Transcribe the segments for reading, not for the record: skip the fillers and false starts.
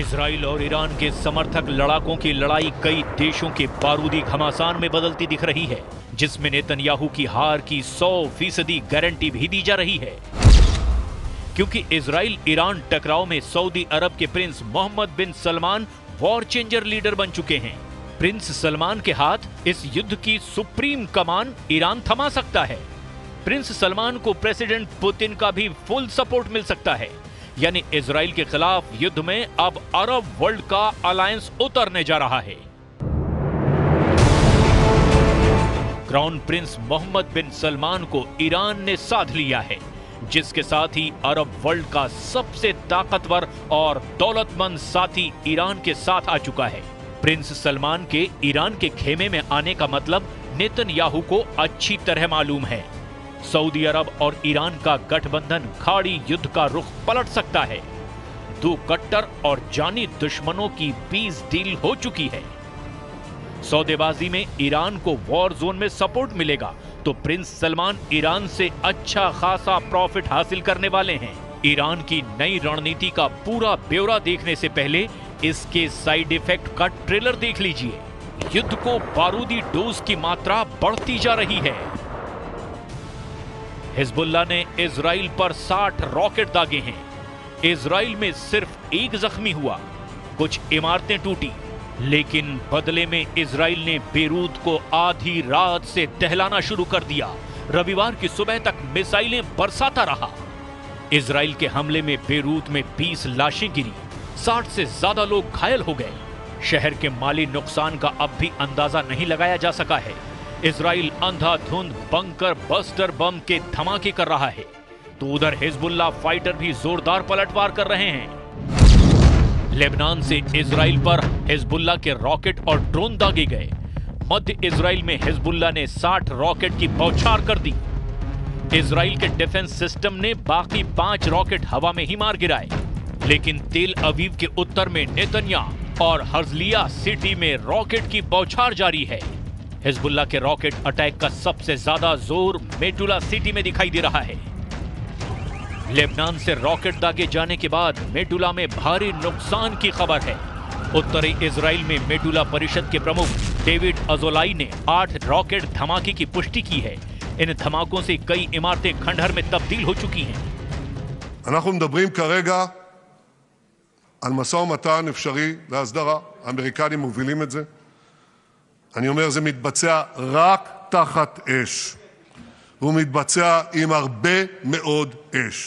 Israel और Iran के समर्थक लड़ाकों की लड़ाई कई देशों के बारूदी घमासान में बदलती दिख रही है, जिसमें नेतन्याहू की हार की 100% गारंटी भी दी जा रही है। क्योंकि इजराइल ईरान टकराव में सऊदी अरब के प्रिंस मोहम्मद बिन सलमान वॉर चेंजर लीडर बन चुके हैं। प्रिंस सलमान के हाथ इस युद्ध की सुप्रीम कमान ईरान थमा सकता है। प्रिंस सलमान को प्रेसिडेंट पुतिन का भी फुल सपोर्ट मिल सकता है। यानी इजराइल के खिलाफ युद्ध में अब अरब वर्ल्ड का अलायंस उतरने जा रहा है। क्राउन प्रिंस मोहम्मद बिन सलमान को ईरान ने साध लिया है, जिसके साथ ही अरब वर्ल्ड का सबसे ताकतवर और दौलतमंद साथी ईरान के साथ आ चुका है। प्रिंस सलमान के ईरान के खेमे में आने का मतलब नेतन्याहू को अच्छी तरह मालूम है। सऊदी अरब और ईरान का गठबंधन खाड़ी युद्ध का रुख पलट सकता है। दो कट्टर और जानी दुश्मनों की पीस डील हो चुकी है। सौदेबाजी में ईरान को वॉर जोन में सपोर्ट मिलेगा तो प्रिंस सलमान ईरान से अच्छा खासा प्रॉफिट हासिल करने वाले हैं। ईरान की नई रणनीति का पूरा ब्यौरा देखने से पहले इसके साइड इफेक्ट का ट्रेलर देख लीजिए। युद्ध को बारूदी डोज की मात्रा बढ़ती जा रही है। हिजबुल्लाह ने इजराइल पर 60 रॉकेट दागे हैं। इजराइल में सिर्फ एक जख्मी हुआ, कुछ इमारतें टूटी, लेकिन बदले में इजराइल ने बेरूत को आधी रात से दहलाना शुरू कर दिया। रविवार की सुबह तक मिसाइलें बरसाता रहा। इजराइल के हमले में बेरूत में 20 लाशें गिरी, 60 से ज्यादा लोग घायल हो गए। शहर के माली नुकसान का अब भी अंदाजा नहीं लगाया जा सका है। इजराइल अंधाधुंध बंकर बस्टर बम के धमाके कर रहा है, तो उधर हिजबुल्लाह फाइटर भी जोरदार पलटवार कर रहे हैं। लेबनान से इजराइल पर हिजबुल्लाह के रॉकेट और ड्रोन दागे गए। मध्य इजराइल में हिजबुल्लाह ने 60 रॉकेट की बौछार कर दी। इजराइल के डिफेंस सिस्टम ने बाकी 5 रॉकेट हवा में ही मार गिराए, लेकिन तेल अवीव के उत्तर में नेतन्याह और हर्जलिया सिटी में रॉकेट की बौछार जारी है। हिजबुल्लाह के रॉकेट अटैक का सबसे ज्यादा जोर मेटुला सिटी में दिखाई दे रहा है। लेबनान से रॉकेट दागे जाने के बाद मेटुला में भारी नुकसान की खबर है। उत्तरी इजराइल में मेटुला परिषद के प्रमुख डेविड अजोलाई ने 8 रॉकेट धमाके की पुष्टि की है। इन धमाकों से कई इमारतें खंडहर में तब्दील हो चुकी हैं। אנחנו מדברים כרגע על משא ומתן אפשרי להסדרה. האמריקנים מובילים את זה. אני אומר, זה מתבצע רק תחת אש. הוא מתבצע עם הרבה מאוד אש.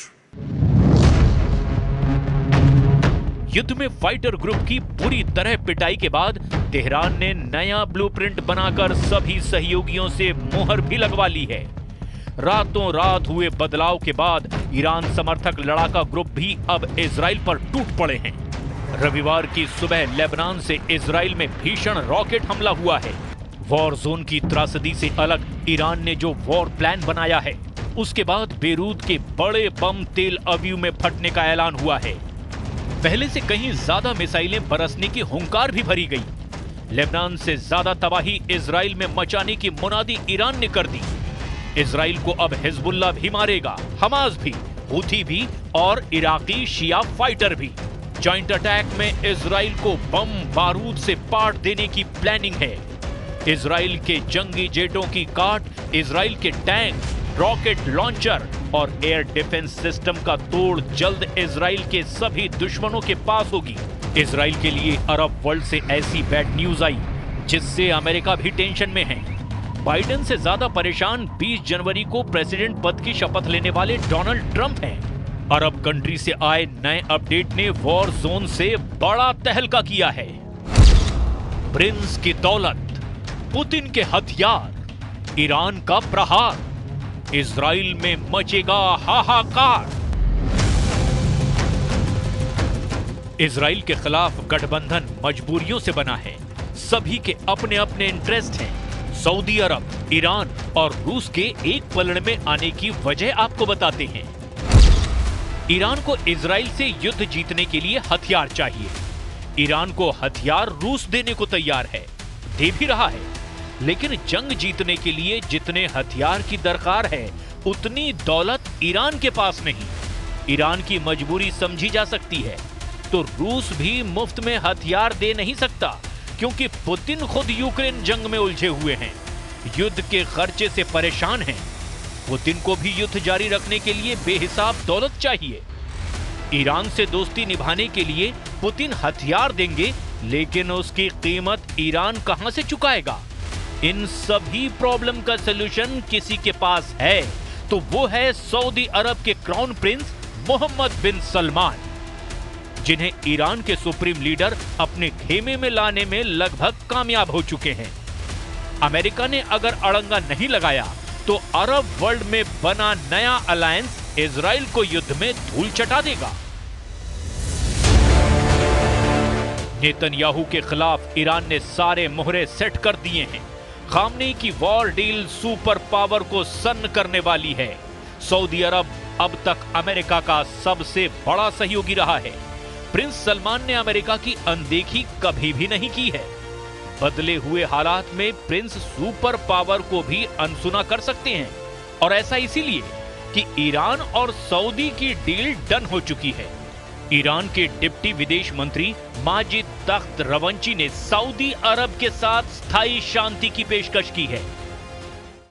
युद्ध में फाइटर ग्रुप की पूरी तरह पिटाई के बाद तेहरान ने नया ब्लूप्रिंट बनाकर सभी सहयोगियों से मोहर भी लगवा ली है। रातों रात हुए बदलाव के बाद ईरान समर्थक लड़ाका ग्रुप भी अब इजराइल पर टूट पड़े हैं। रविवार की सुबह लेबनान से इजराइल में भीषण रॉकेट हमला हुआ है। वॉर जोन की त्रासदी से अलग ईरान ने जो वॉर प्लान बनाया है, उसके बाद बेरूत के बड़े बम तेल अवीव में फटने का ऐलान हुआ है। पहले से कहीं ज्यादा मिसाइलें बरसने की हुंकार भी भरी गई। लेबनान से ज्यादा तबाही इजराइल में मचाने की मुनादी ईरान ने कर दी। इजराइल को अब हिजबुल्लाह भी मारेगा, हमास भी, हूथी भी और इराकी शिया फाइटर भी। जॉइंट अटैक में इजराइल को बम बारूद से पाट देने की प्लानिंग है। इजराइल के जंगी जेटों की काट, इजराइल के टैंक, रॉकेट लॉन्चर और एयर डिफेंस सिस्टम का तोड़ जल्द इजराइल के सभी दुश्मनों के पास होगी। इजराइल के लिए अरब वर्ल्ड से ऐसी बैड न्यूज आई जिससे अमेरिका भी टेंशन में है। बाइडेन से ज्यादा परेशान 20 जनवरी को प्रेसिडेंट पद की शपथ लेने वाले डोनाल्ड ट्रंप हैं। अरब कंट्री से आए नए अपडेट ने वॉर जोन से बड़ा तहलका किया है। प्रिंस की दौलत, पुतिन के हथियार, ईरान का प्रहार, इजराइल में मचेगा हाहाकार। इजराइल के खिलाफ गठबंधन मजबूरियों से बना है। सभी के अपने अपने इंटरेस्ट हैं। सऊदी अरब, ईरान और रूस के एक पलड़े में आने की वजह आपको बताते हैं। ईरान को इजराइल से युद्ध जीतने के लिए हथियार चाहिए। ईरान को हथियार रूस देने को तैयार है, दे भी रहा है, लेकिन जंग जीतने के लिए जितने हथियार की दरकार है उतनी दौलत ईरान के पास नहीं। ईरान की मजबूरी समझी जा सकती है। तो रूस भी मुफ्त में हथियार दे नहीं सकता, क्योंकि पुतिन खुद यूक्रेन जंग में उलझे हुए हैं, युद्ध के खर्चे से परेशान हैं। पुतिन को भी युद्ध जारी रखने के लिए बेहिसाब दौलत चाहिए। ईरान से दोस्ती निभाने के लिए पुतिन हथियार देंगे, लेकिन उसकी कीमत ईरान कहां से चुकाएगा? इन सभी प्रॉब्लम का सलूशन किसी के पास है, तो वो है सऊदी अरब के क्राउन प्रिंस मोहम्मद बिन सलमान, जिन्हें ईरान के सुप्रीम लीडर अपने खेमे में लाने में लगभग कामयाब हो चुके हैं। अमेरिका ने अगर अड़ंगा नहीं लगाया तो अरब वर्ल्ड में बना नया अलायंस इजराइल को युद्ध में धूल चटा देगा। नेतन्याहू के खिलाफ ईरान ने सारे मोहरे सेट कर दिए हैं। खामनेई की वॉर डील सुपर पावर को सन्न करने वाली है। सऊदी अरब अब तक अमेरिका का सबसे बड़ा सहयोगी रहा है। प्रिंस सलमान ने अमेरिका की अनदेखी कभी भी नहीं की है। बदले हुए हालात में प्रिंस सुपर पावर को भी अनसुना कर सकते हैं, और ऐसा इसीलिए कि ईरान और सऊदी की डील डन हो चुकी है। ईरान के डिप्टी विदेश मंत्री माजिद तख्त रवंची ने सऊदी अरब के साथ स्थायी शांति की पेशकश की है।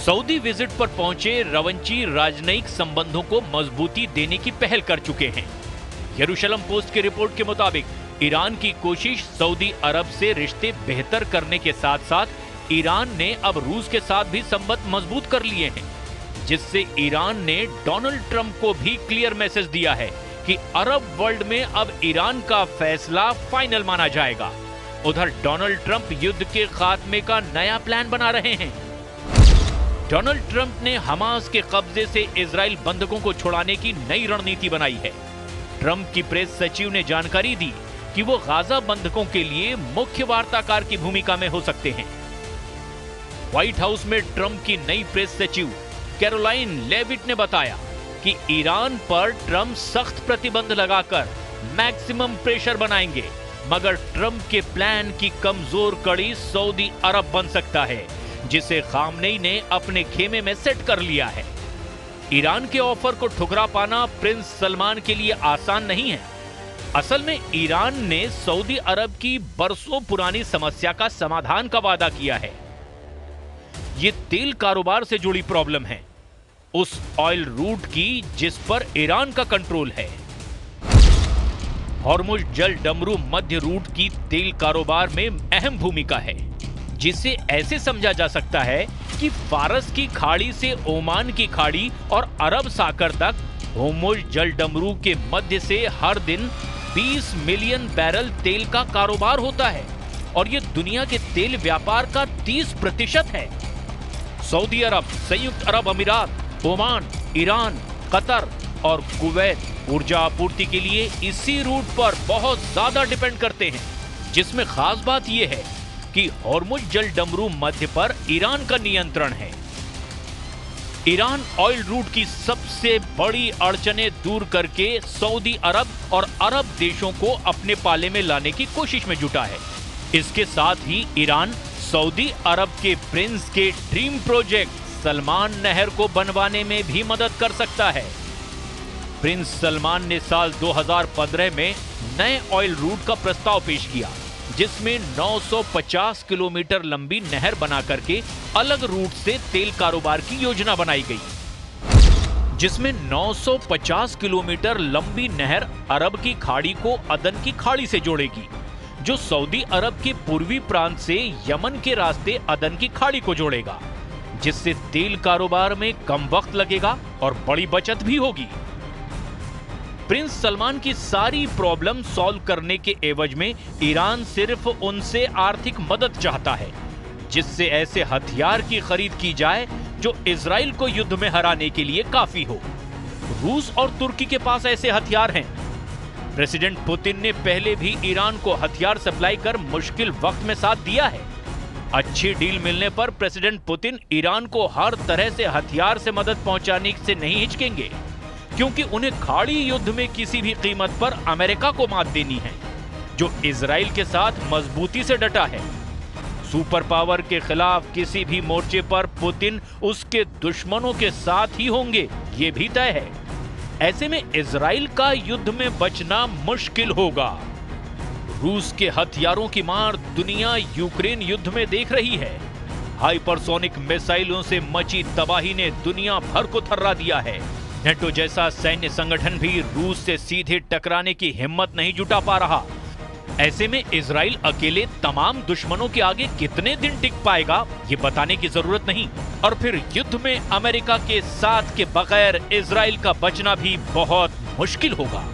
सऊदी विजिट पर पहुंचे रवंची राजनयिक संबंधों को मजबूती देने की पहल कर चुके हैं। यरूशलम पोस्ट की रिपोर्ट के मुताबिक ईरान की कोशिश सऊदी अरब से रिश्ते बेहतर करने के साथ साथ ईरान ने अब रूस के साथ भी संबंध मजबूत कर लिए हैं, जिससे ईरान ने डोनाल्ड ट्रंप को भी क्लियर मैसेज दिया है कि अरब वर्ल्ड में अब ईरान का फैसला फाइनल माना जाएगा। उधर डोनाल्ड ट्रंप युद्ध के खात्मे का नया प्लान बना रहे हैं। डोनाल्ड ट्रंप ने हमास के कब्जे से इजराइल बंधकों को छुड़ाने की नई रणनीति बनाई है। ट्रंप की प्रेस सचिव ने जानकारी दी कि वो गाजा बंधकों के लिए मुख्य वार्ताकार की भूमिका में हो सकते हैं। व्हाइट हाउस में ट्रंप की नई प्रेस सचिव कैरोलाइन लेविट ने बताया कि ईरान पर ट्रंप सख्त प्रतिबंध लगाकर मैक्सिमम प्रेशर बनाएंगे, मगर ट्रंप के प्लान की कमजोर कड़ी सऊदी अरब बन सकता है, जिसे खामनेई ने अपने खेमे में सेट कर लिया है। ईरान के ऑफर को ठुकरा पाना प्रिंस सलमान के लिए आसान नहीं है। असल में ईरान ने सऊदी अरब की बरसों पुरानी समस्या का समाधान का वादा किया है। ये तेल कारोबार से जुड़ी प्रॉब्लम है, उस ऑयल रूट की जिस पर ईरान का कंट्रोल है। हॉर्मुज जल डमरू मध्य रूट की तेल कारोबार में अहम भूमिका है, जिसे ऐसे समझा जा सकता है कि फारस की खाड़ी से ओमान की खाड़ी और अरब सागर तक हॉर्मुज जल डमरू के मध्य से हर दिन 20 मिलियन बैरल तेल का कारोबार होता है, और ये दुनिया के तेल व्यापार का 30% है। सऊदी अरब, संयुक्त अरब अमीरात, ओमान, ईरान, कतर और कुवैत ऊर्जा आपूर्ति के लिए इसी रूट पर बहुत ज्यादा डिपेंड करते हैं, जिसमें खास बात यह है कि हॉर्मुज जल डमरू मध्य पर ईरान का नियंत्रण है। ईरान ऑयल रूट की सबसे बड़ी अड़चनें दूर करके सऊदी अरब और अरब देशों को अपने पाले में लाने की कोशिश में जुटा है। इसके साथ ही ईरान सऊदी अरब के प्रिंस के ड्रीम प्रोजेक्ट सलमान नहर को बनवाने में भी मदद कर सकता है। प्रिंस सलमान ने साल 2015 में नए ऑयल रूट का प्रस्ताव पेश किया, जिसमें 950 किलोमीटर लंबी नहर बना करके अलग रूट से तेल कारोबार की योजना बनाई गई, जिसमें 950 किलोमीटर लंबी नहर अरब की खाड़ी को अदन की खाड़ी से जोड़ेगी, जो सऊदी अरब के पूर्वी प्रांत से यमन के रास्ते अदन की खाड़ी को जोड़ेगा, जिससे तेल कारोबार में कम वक्त लगेगा और बड़ी बचत भी होगी। प्रिंस सलमान की सारी प्रॉब्लम सॉल्व करने के एवज में ईरान सिर्फ उनसे आर्थिक मदद चाहता है, जिससे ऐसे हथियार की खरीद की जाए जो इजराइल को युद्ध में हराने के लिए काफी हो। रूस और तुर्की के पास ऐसे हथियार हैं। प्रेसिडेंट पुतिन ने पहले भी ईरान को हथियार सप्लाई कर मुश्किल वक्त में साथ दिया है। अच्छी डील मिलने पर प्रेसिडेंट पुतिन ईरान को हर तरह से हथियार से मदद पहुंचाने से नहीं हिचकेंगे, क्योंकि उन्हें खाड़ी युद्ध में किसी भी कीमत पर अमेरिका को मात देनी है, जो इजराइल के साथ मजबूती से डटा है। सुपर पावर के खिलाफ किसी भी मोर्चे पर पुतिन उसके दुश्मनों के साथ ही होंगे, ये भी तय है। ऐसे में इजराइल का युद्ध में बचना मुश्किल होगा। रूस के हथियारों की मार दुनिया यूक्रेन युद्ध में देख रही है। हाइपरसोनिक मिसाइलों से मची तबाही ने दुनिया भर को थर्रा दिया है। नेटो जैसा सैन्य संगठन भी रूस से सीधे टकराने की हिम्मत नहीं जुटा पा रहा। ऐसे में इजराइल अकेले तमाम दुश्मनों के आगे कितने दिन टिक पाएगा, ये बताने की जरूरत नहीं। और फिर युद्ध में अमेरिका के साथ के बगैर इजराइल का बचना भी बहुत मुश्किल होगा।